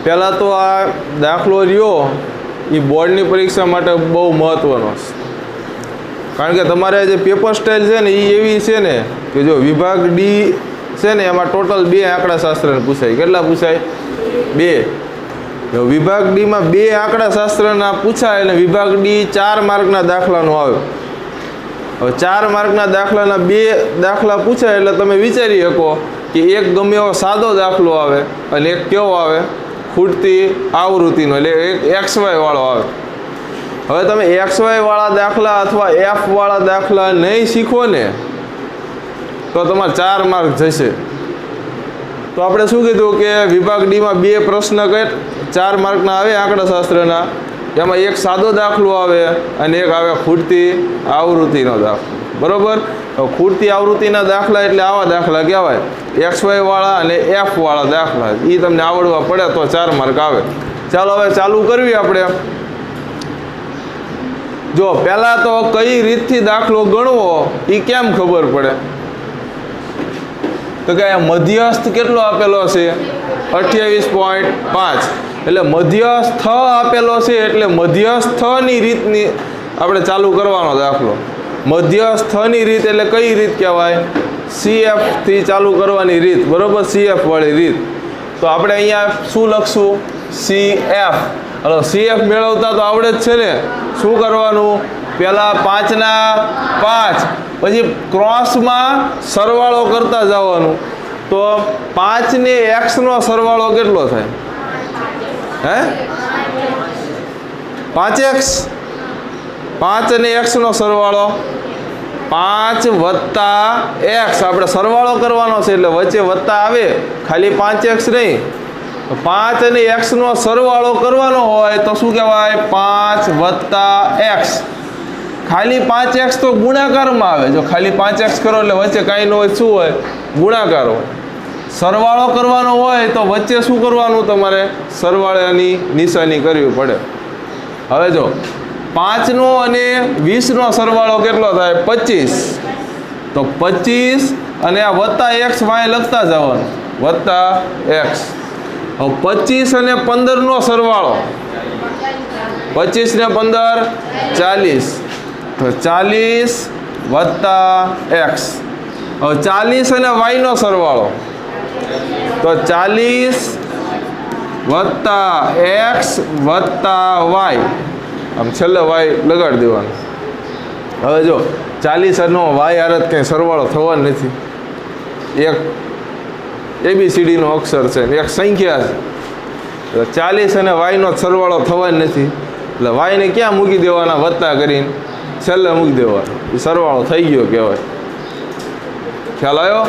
પહેલાં તો આ દાખલો રહ્યો એ બોર્ડની પરીક્ષા માટે બહુ મહત્ત્વનો છે, કારણ કે તમારે જે પેપર સ્ટાઇલ છે ને એ એવી છે ને કે જો વિભાગ ડી છે ને એમાં ટોટલ 2 આંકડાશાસ્ત્રને પૂછાય. કેટલા પૂછાય? 2. વિભાગ ડીમાં 2 આંકડાશાસ્ત્રના પૂછાય અને વિભાગ ડી 4 માર્કના દાખલાનો આવે. હવે 4 માર્કના દાખલાના 2 દાખલા પૂછાય એટલે તમે વિચારી શકો કે એક ગમે એવો સાદો દાખલો આવે અને એક કેવો આવે? ખૂટતી આવૃત્તિનો, એટલે એક XY વાળો આવે. હવે તમે XY વાળા દાખલા અથવા F વાળા દાખલા નહીં શીખો ને તો તમારે 4 માર્ક જશે. તો આપણે શું કીધું કે વિભાગ ડીમાં 2 પ્રશ્ન 4 માર્કના આવે આંકડાશાસ્ત્રના, એમાં એક સાદો દાખલો આવે અને એક આવે ખૂટતી આવૃત્તિનો દાખલો. બરાબર? ખૂટતી આવૃત્તિના દાખલા એટલે આવા દાખલા કહેવાય, XY વાળા અને F વાળા દાખલા. એ તમને આવડવા પડે તો 4 માર્ક આવે. ચાલો હવે ચાલુ કરવી આપણે. જો પહેલાં તો કઈ રીતથી દાખલો ગણવો એ કેમ ખબર પડે? તો કે મધ્યસ્થ કેટલો આપેલો છે? 28.5. એટલે મધ્યસ્થ આપેલો છે એટલે મધ્યસ્થની રીતની આપણે ચાલુ કરવાનો દાખલો. મધ્યસ્થની રીત એટલે કઈ રીત કહેવાય? CF થી ચાલુ કરવાની રીત. બરોબર? CF વાળી રીત. તો આપણે અહીંયા શું લખશું? CF. હલો, CF મેળવતા તો આવડે જ છે ને. શું કરવાનું? પહેલાં 5ના 5, પછી ક્રોસમાં સરવાળો કરતા જવાનું. તો 5 ને x નો સરવાળો કેટલો થાય? હે? 5x. 5 અને x નો સરવાળો 5 વત્તા x. આપણે સરવાળો કરવાનો છે એટલે વચ્ચે વત્તા આવે, ખાલી 5x નહીં. 5 અને x નો સરવાળો કરવાનો હોય તો શું કહેવાય? 5 વત્તા x. ખાલી 5x તો ગુણાકારમાં આવે. જો ખાલી 5x કરો એટલે વચ્ચે કાંઈ ન હોય, શું હોય? ગુણાકાર હોય. સરવાળો કરવાનો હોય તો વચ્ચે શું કરવાનું? તમારે સરવાળાની નિશાની કરવી પડે. હવે જો 5 નો અને 20 નો સરવાળો કેટલો થાય? 25. તો 25 અને આ વત્તા x વાય લખતા જવાનું, વત્તા x. હવે 25 અને 15 નો સરવાળો, 25 ને 15 40. તો 40 વત્તા x. હવે 40 અને y નો સરવાળો, તો 40 વત્તા x વત્તા y. આમ છેલ્લે y લગાડી દેવાનું. હવે જો 40 નો y હારે કંઈ સરવાળો થવાનો નથી. એક ABCD નો અક્ષર છે, એક સંખ્યા છે. 40 અને y નો સરવાળો થવાનો નથી એટલે y ને ક્યાં મૂકી દેવાના? વત્તા કરીને છેલ્લે મૂકી દેવાનો. એ સરવાળો થઈ ગયો કહેવાય. ખ્યાલ આવ્યો?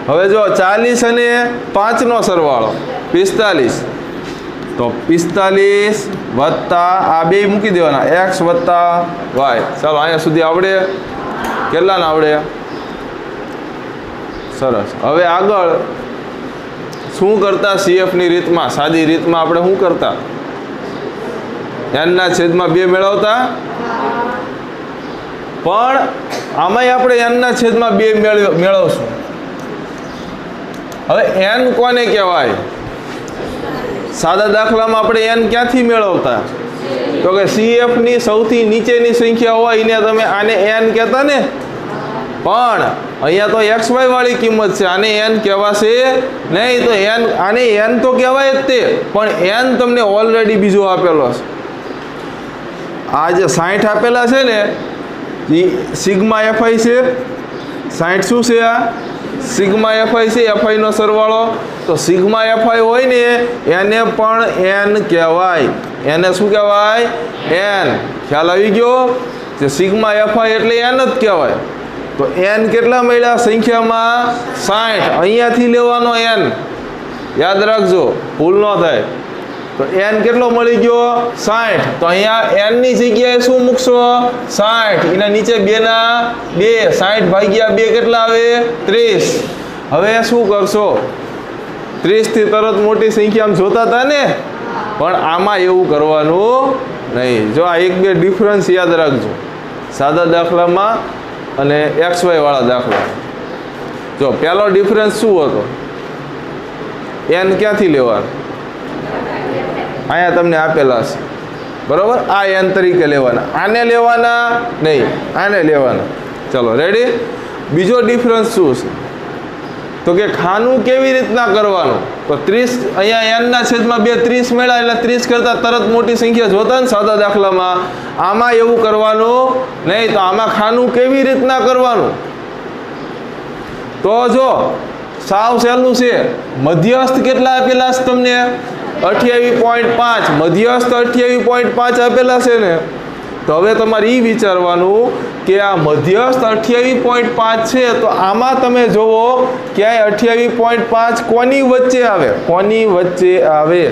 હવે જો 40 અને 5 નો સરવાળો 45. તો 45 વત્તા આ 2 મૂકી દેવાના, x વત્તા y. ચાલો અહીંયા સુધી આવડે? કેટલાને આવડે? સરસ. હવે આગળ શું કરતા? CF ની રીતમાં, સાદી રીતમાં આપણે શું કરતા? n/2 મેળવતા. પણ આમાંય આપણે n/2 મેળવશું. હવે n કોને કહેવાય? સાદા દાખલામાં આપણે n ક્યાંથી મેળવતા? તો કે CF ની સૌથી નીચેની સંખ્યા હોય એને તમે આને n કહેતા ને. પણ અહીંયા તો XY વાળી કિંમત છે, આને n કહેવાશે નહીં. તો આને n તો કહેવાય જ તે, પણ n તમને ઓલરેડી બીજો આપેલો છે. આ જે 60 આપેલા છે ને એ સિગ્મા FI છે. 60 શું છે? આ સિગ્મા FI છે. FI નો સરવાળો. તો સિગ્મા FI હોય ને એને પણ n કહેવાય. એને શું કહેવાય? n. ખ્યાલ આવી ગયો? જે સિગ્મા FI એટલે n જ કહેવાય. તો n કેટલા મળ્યા સંખ્યામાં? 60. અહીંયાથી લેવાનો n. યાદ રાખજો, ભૂલ ન થાય. તો n કેટલો મળી ગયો? 60. તો અહીંયા n ની જગ્યાએ શું મૂકશો? 60. એના નીચે 2 ના 2. 60 ભાગ્યા 2 કેટલા આવે? 30. હવે શું કરશો? 30 થી તરત મોટી સંખ્યા આમ જોતા હતા ને, પણ આમાં એવું કરવાનું નહીં. જો આ 1-2 ડિફરન્સ યાદ રાખજો સાદા દાખલામાં અને XY વાળા દાખલા. જો પહેલો ડિફરન્સ શું હતો? n ક્યાંથી લેવાનો? અહીંયા તમને આપેલા છે બરાબર, આ n તરીકે લેવાના, આને લેવાના નહીં, આને લેવાના. ચલો રેડી. બીજો ડિફરન્સ શું છે તો કે ખાનું કેવી રીતના કરવાનું, તો 30 અહીંયા n ના છેદમાં 2 30 મળ્યા એટલે 30 કરતાં તરત મોટી સંખ્યા જોતા ને સાદા દાખલામાં, આમાં એવું કરવાનું નહીં. તો આમાં ખાનું કેવી રીતના કરવાનું, તો જો સાવ સહેલું છે. મધ્યસ્થ કેટલા આપેલા છે તમને? 28.5. મધ્યસ્થ 28.5 આપેલા છે ને. તો હવે તમારે એ વિચારવાનું કે આ મધ્યસ્થ 28.5 છે, તો આમાં તમે જોવો ક્યાંય 28.5 કોની વચ્ચે આવે, કોની વચ્ચે આવે?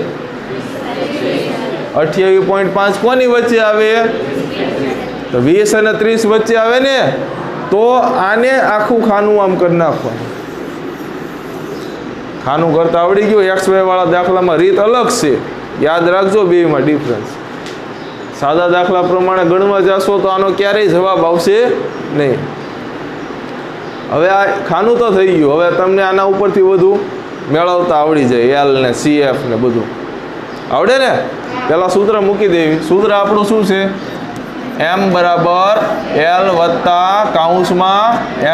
28.5 કોની વચ્ચે આવે? તો 20 અને 30 વચ્ચે આવે ને. તો આને આખું ખાનું આમ કરી નાખવાનું. ખાનું કરતા આવડી ગયું. XY વાળા દાખલામાં રીત અલગ છે, યાદ રાખજો બેમાં ડિફરન્સ. સાદા દાખલા પ્રમાણે ગણવા જશો તો આનો ક્યારેય જવાબ આવશે નહીં. હવે આ ખાનું તો થઈ ગયું, હવે તમને આના ઉપરથી વધુ મેળવતા આવડી જાય, L ને CF ને બધું આવડે ને. પહેલાં સૂત્ર મૂકી દેવી. સૂત્ર આપણું શું છે? m બરાબર L વત્તા કૌંસમાં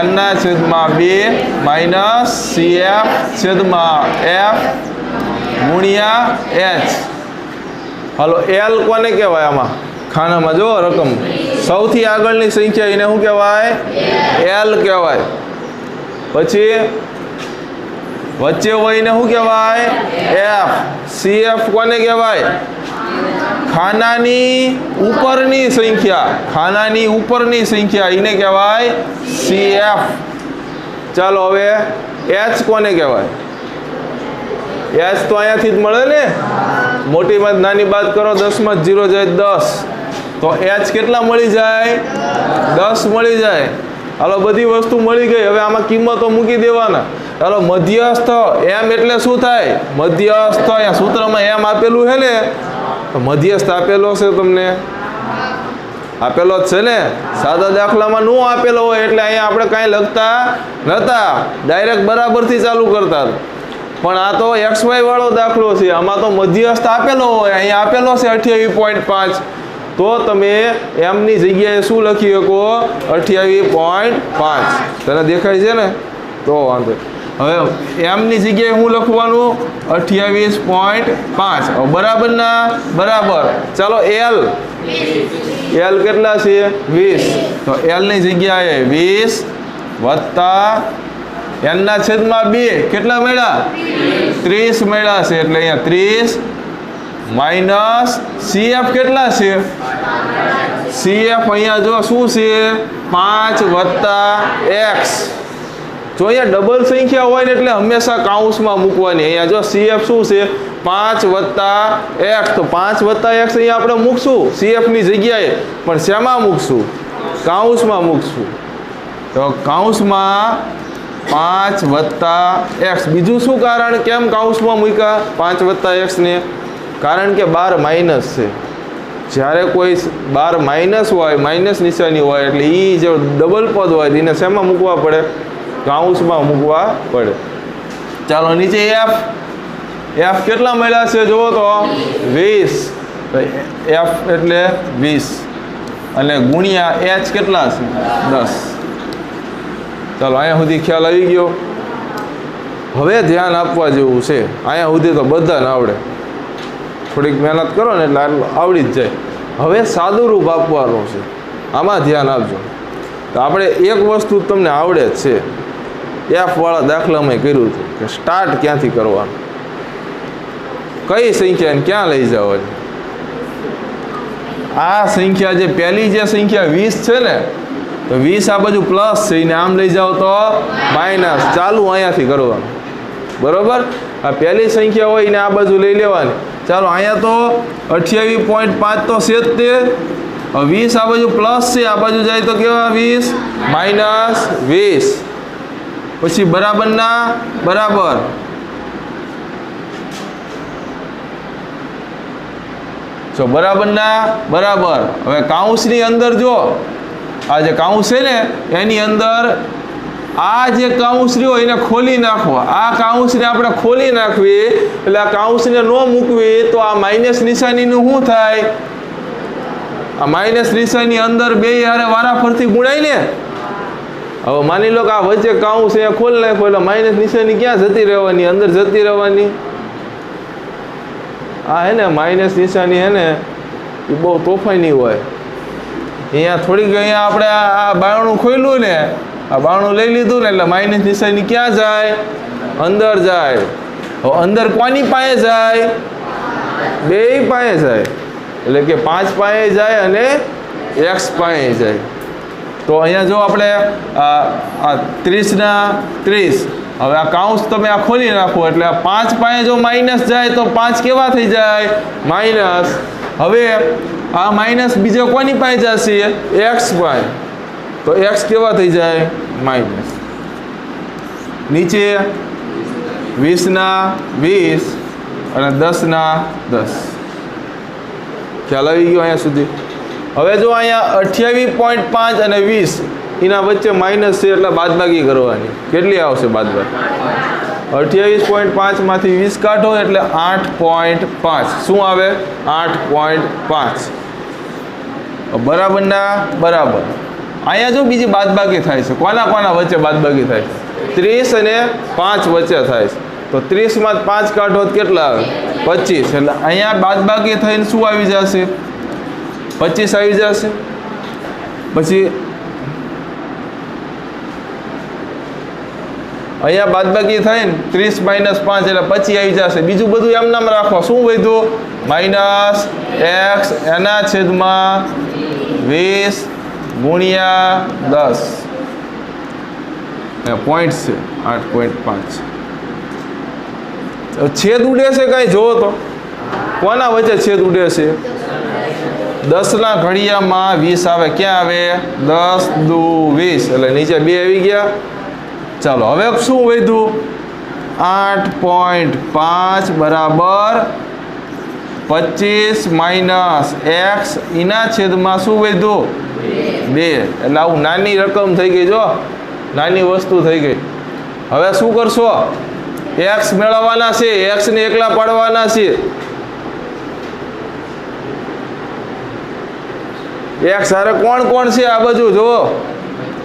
n ના છેદમાં 2 માઇનસ CF છેદમાં F ગુણ્યા H. હાલો, L કોને કહેવાય? આમાં ખાનામાં જો રકમ સૌથી આગળની સંખ્યા એને શું કહેવાય? L કહેવાય. પછી વચ્ચે હોય ને શું કહેવાય? F. CF કોને કહેવાય? ખાનાની ઉપરની સંખ્યા, ખાનાની ઉપરની સંખ્યા એને કહેવાય CF. ચાલો હવે H કોને કહેવાય? H તો અહીંયાથી જ મળે ને. મોટીમાં નાની બાદ કરો, 10માં 0 જાય 10, તો H કેટલા મળી જાય? 10 મળી જાય. હાલો, બધી વસ્તુ મળી ગઈ. હવે આમાં કિંમતો મૂકી દેવાના. ચાલો, મધ્યસ્થ m એટલે શું થાય? મધ્યસ્થ અહીંયા સૂત્રમાં m આપેલું છે ને, તો મધ્યસ્થ આપેલો છે તમને, આપેલો જ છે ને. સાદા દાખલામાં નો આપેલો હોય એટલે અહીંયા આપણે કાંઈ લખતા નહોતા, ડાયરેક્ટ બરાબરથી ચાલુ કરતા. પણ આ તો XY વાળો દાખલો છે, આમાં તો મધ્યસ્થ આપેલો હોય. અહીંયા આપેલો છે 28.5, તો તમે m ની જગ્યાએ શું લખી શકો? 28.5. તને દેખાય છે ને? તો વાંધો. હવે m ની જગ્યાએ શું લખવાનું? 28.5. બરાબર ના બરાબર. ચાલો L કેટલા છે? 20. તો L ની જગ્યાએ 20 વત્તા n ના છેદમાં 2 કેટલા મળ્યા? 30 મળ્યા છે. એટલે અહીંયા 30 માઇનસ CF કેટલા છે? CF અહીંયા જો શું છે? 5 વત્તા x. જો અહીંયા ડબલ સંખ્યા હોય ને એટલે હંમેશા કાઉન્સમાં મૂકવાની. અહીંયા જો CF શું છે? 5 વત્તા x. તો 5 વત્તા x અહીંયા આપણે મૂકશું CF ની જગ્યાએ, પણ શેમાં મૂકશું? કાઉન્સમાં મૂકશું. તો કાઉન્સમાં 5 વત્તા x. બીજું શું કારણ? કેમ કાઉન્સમાં મૂક્યા 5 વત્તા x ને? કારણ કે 12 માઇનસ છે. જ્યારે કોઈ 12 માઇનસ હોય, માઇનસ નિશાની હોય, એટલે એ જે ડબલ પદ હોય એને શેમાં મૂકવા પડે? કાઉન્સમાં મૂકવા પડે. ચાલો નીચે F કેટલા મળ્યા છે જુઓ તો 20. F એટલે 20 અને ગુણ્યા H કેટલા છે? 10. ચાલો અહીંયા સુધી ખ્યાલ આવી ગયો. હવે ધ્યાન આપવા જેવું છે. અહીંયા સુધી તો બધાને આવડે, થોડીક મહેનત કરો ને એટલે આવડી જ જાય. હવે સાદું રૂપ આપવાનું છે, આમાં ધ્યાન આપજો. તો આપણે એક વસ્તુ તમને આવડે જ છે, F વાળા દાખલામાં કર્યું હતું કે સ્ટાર્ટ ક્યાંથી કરવાનું, કઈ સંખ્યાને ક્યાં લઈ જવાની. આ સંખ્યા જે પહેલી જે સંખ્યા 20 છે ને, તો 20 આ બાજુ પ્લસ છે, એને આમ લઈ જાઓ તો માઇનસ. ચાલુ અહીંયાથી કરવાનું, બરોબર. આ પહેલી સંખ્યા હોય એને આ બાજુ લઈ લેવાની. ચાલો અહીંયા તો 28.5 તો છે જ તે. 20 આ બાજુ પ્લસ છે, આ બાજુ જાય તો કેવા 20 માઇનસ 20. પછી બરાબર ના બરાબર. જો બરાબર ના બરાબર. હવે કાઉન્સની અંદર જો આ જે કાઉન્સ છે ને એની અંદર આ જે કાઉન્સરી હોય એને ખોલી નાખવા, આ કાઉન્સને આપણે ખોલી નાખવી, એટલે આ કાઉન્સને ન મૂકવી તો આ માઇનસ નિશાનીનું શું થાય? આ માઇનસ નિશાની અંદર બે હારે વારાફરતી ગુણાય ને. હવે માની લો કે આ વચ્ચે કાઉન્સ અહીંયા ખોલી નાખ્યો એટલે માઇનસ નિશાની ક્યાં જતી રહેવાની? અંદર જતી રહેવાની. આ હે ને માઇનસ નિશાની હે ને એ બહુ તોફાની હોય. અહીંયા થોડીક અહીંયા આપણે આ બારણું ખોલ્યું ને, આ બારણું લઈ લીધું ને એટલે માઇનસ નિશાની ક્યાં જાય? અંદર જાય. હવે અંદર કોની પાસે જાય? બેય પાસે જાય. એટલે કે 5 પાસે જાય અને x પાસે જાય. તો અહીંયા જો આપણે 30 ના 30, હવે આ કાઉન્સ તમે આ ખોલી નાખો એટલે 5 પાસે જો માઇનસ જાય તો 5 કેવા થઈ જાય? માઇનસ. હવે આ માઇનસ બીજો કોની પાસે જશે? x પાસે. તો x કેવા થઈ જાય? માઇનસ. નીચે 20 ના 20 અને 10 ના 10. ખ્યાલ આવી ગયો અહીંયા સુધી? હવે જો અહીંયા 28.5 અને 20 એના વચ્ચે માઇનસ છે એટલે બાદબાકી કરવાની. કેટલી આવશે બાદબાકી? 28.5 માંથી 20 કાઢો એટલે 8.5. શું આવે? 8.5. બરાબર ના બરાબર. અહીંયા જો બીજી બાદબાકી થાય છે, કોના કોના વચ્ચે બાદબાકી થાય છે? 30 અને 5 વચ્ચે થાય છે. તો 30 માં 5 કાઢો તો કેટલા આવે? 25. એટલે અહીંયા બાદબાકી થઈને શું આવી જશે? 25 આવી જશે. પછી અહીંયા બાદબાકી થઈને 30 માઇનસ 5 એટલે 25 આવી જશે. બીજું બધું એમ નામ રાખો. શું વધ્યું? માઇનસ x એના છેદમાં 20 ગુણ્યા 10 પોઈન્ટ છે 8.5. છેદ ઉડે છે કાંઈ જોવો તો કોના વચ્ચે છેદ ઉડે છે? 10 ના ઘડિયામાં 20 આવે. ક્યાં આવે? 10 દુ 20 એટલે નીચે 2 આવી ગયા. ચાલો હવે શું વધ્યું? 8.5 બરાબર 25 માઇનસ x એના છેદમાં શું વધ્યું? 2. એટલે આવું નાની રકમ થઈ ગઈ. જો નાની વસ્તુ થઈ ગઈ. હવે શું કરશો? x મેળવવાના છે, x ને એકલા પાડવાના છે. x હારે કોણ કોણ છે આ બાજુ? જુઓ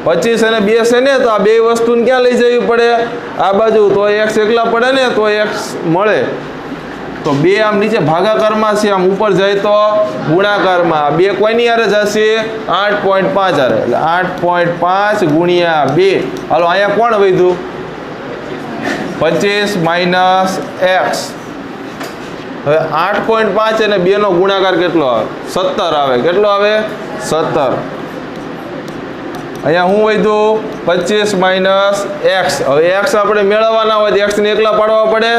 25 અને 2 છે ને, તો આ બે વસ્તુને ક્યાં લઈ જવી પડે? આ બાજુ. તો x એકલા પડે ને તો x મળે. તો 2 આમ નીચે ભાગાકારમાં છે, આમ ઉપર જાય તો ગુણાકારમાં. 2 કોઈની હારે જશે? 8.5 હારે. એટલે 8.5 ગુણ્યા 2. હાલો અહીંયા કોણ વધ્યું? 25 માઇનસ x. હવે 8.5 અને 2 નો ગુણાકાર કેટલો આવે? 17 આવે. કેટલો આવે? 17. અહીંયા હું વધ્યું? 25 માઇનસ x. હવે x આપણે મેળવવાના હોય તો x ને એકલા પાડવા પડે.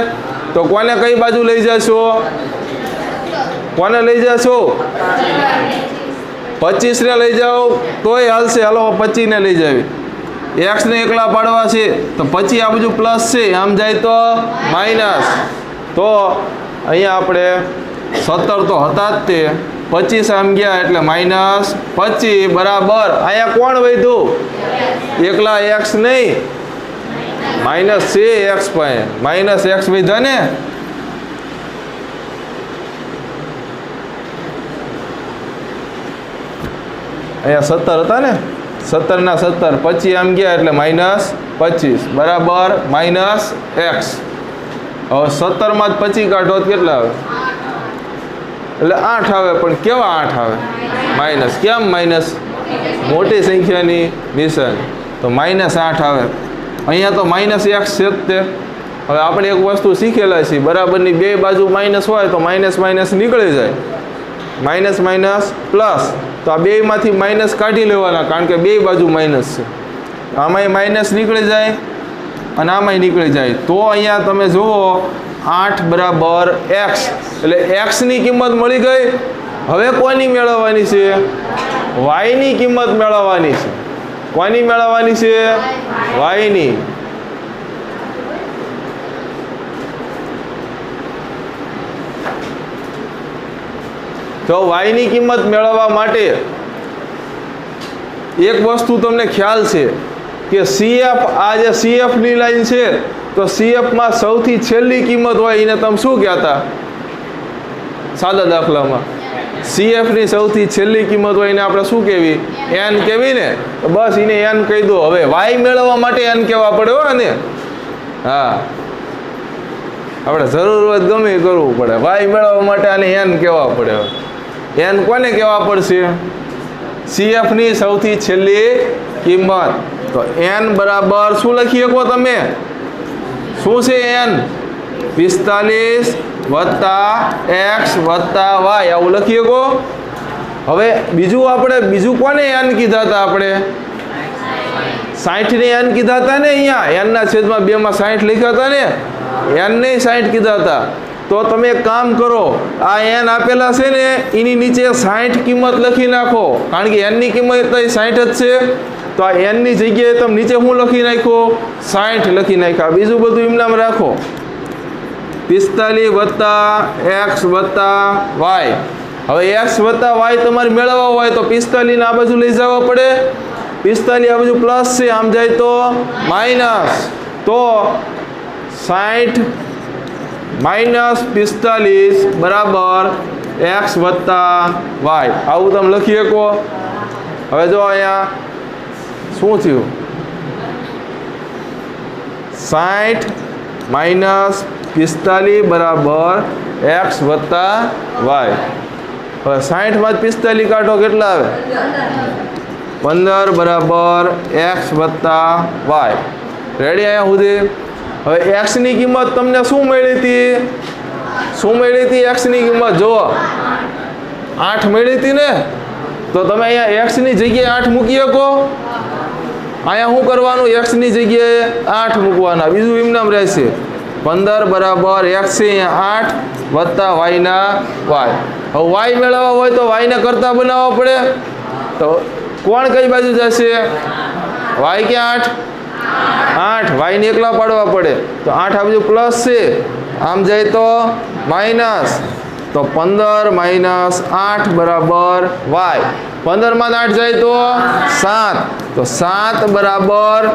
તો કોને કઈ બાજુ લઈ જશો? કોને લઈ જશો? 25 ને લઈ જાઓ તોય હાલશે. હાલો 25 ને લઈ જાવી. x ને એકલા પાડવા છે તો પછી આ બાજુ પ્લસ છે, આમ જાય તો માઇનસ. તો અહીંયા આપણે 17 તો હતા જ તે, 25 આમ ગયા એટલે માઇનસ 25 બરાબર. અહીંયા કોણ વધ્યું? એકલા x નહીં, માઇનસ છે x પાસે. માઇનસ x વધ્યા ને. અહીંયા 17 હતા ને, 17 ના 17 25 આમ ગયા એટલે માઇનસ 25 બરાબર માઇનસ x. હવે 17 માં 25 કાઢો તો કેટલા આવે? એટલે 8 આવે. પણ કેવા 8 આવે? માઇનસ. કેમ માઇનસ? મોટી સંખ્યાની નિશાન તો માઇનસ 8 આવે. અહીંયા તો માઇનસ x છે જ તે. હવે આપણે એક વસ્તુ શીખેલા છીએ, બરાબરની બે બાજુ માઇનસ હોય તો માઇનસ માઇનસ નીકળી જાય. Minus minus plus. તો આ બેમાંથી માઇનસ કાઢી લેવાના, કારણ કે બે બાજુ માઇનસ છે. આમાંય માઇનસ નીકળી જાય અને આમાંય નીકળી જાય. તો અહીંયા તમે જુઓ 8 બરાબર x. એટલે x ની કિંમત મળી ગઈ. હવે કોની મેળવવાની છે? y ની કિંમત મેળવવાની છે. કોની મેળવવાની છે? y ની. તો y ની કિંમત મેળવવા માટે એક વસ્તુ તમને ખ્યાલ છે કે CF આ જે CF ની લાઈન છે તો CF માં સૌથી છેલ્લી કિંમત હોય એને તમે શું કહેતા સાદા દાખલામાં CF ની સૌથી છેલ્લી કિંમત હોય એને આપણે શું કહેવી n કહેવી ને તો બસ એને n કહી દો હવે y મેળવવા માટે n કહેવા પડે હો ને હા આપણે જરૂર હોય ગમે એ કરવું પડે y મેળવવા માટે આને n કહેવા પડે n કોને કહેવા પડશે CF ની સૌથી છેલ્લી કિંમત તો n બરાબર શું લખી શકો તમે શું છે n 45 વત્તા x વત્તા y આવું લખી શકો હવે બીજું કોને n કીધા હતા આપણે 60 ને n કીધા હતા ને અહીંયા n ના છેદમાં 2 માં 60 લખ્યા હતા ને n ને 60 કીધા હતા તો તમે એક કામ કરો આ n આપેલા છે ને એની નીચે 60 કિંમત લખી નાખો કારણ કે n ની કિંમત તો 60 જ છે તો આ n ની જગ્યાએ તમે નીચે શું લખી નાખો 60 લખી નાખ્યા બીજું બધું એમનામ રાખો 45 વત્તા x વત્તા y હવે x વત્તા y તમારે મેળવવા હોય તો 45 ને આ બાજુ લઈ જવા પડે 45 આ બાજુ પ્લસ છે આમ જાય તો માઇનસ તો 60 માઇનસ 45 બરાબર x વત્તા y આવું તમે લખી શકો હવે જો અહીંયા શું થયું 60 માઇનસ 45 બરાબર x વત્તા y હવે 60 માં 45 કાઢો કેટલા આવે 15 બરાબર x વત્તા y રેડી અહીંયા સુધી હવે x ની કિંમત તમને શું મળી હતી x ની કિંમત જુઓ 8 મળી હતી ને તો તમે અહીંયા x ની જગ્યાએ 8 મૂકી શકો અહીંયા શું કરવાનું x ની જગ્યાએ 8 મૂકવાના બીજું એમનામ રહેશે 15 બરાબર x છે અહીંયા 8 વત્તા y ના y હવે y મેળવવા હોય તો y ને કરતા બનાવવા પડે તો કોણ કઈ બાજુ જશે y કે 8 y ને એકલા પાડવા પડે તો 8 આ બાજુ પ્લસ છે આમ જાય તો માઇનસ તો 15 માઇનસ 8 બરાબર y 15 માં 8 જાય તો 7 તો 7 બરાબર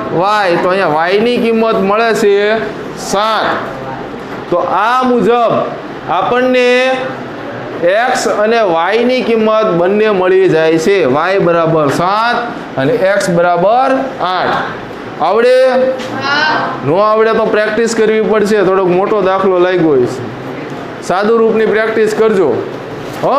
y તો અહીંયા y ની કિંમત મળે છે 7 તો આ મુજબ આપણને x અને y ની કિંમત બંને મળી જાય છે y બરાબર 7 અને x બરાબર 8 આવડે નો આવડે તો પ્રેક્ટિસ કરવી પડશે થોડોક મોટો દાખલો લાગ્યો છે સાદું રૂપની પ્રેક્ટિસ કરજો હો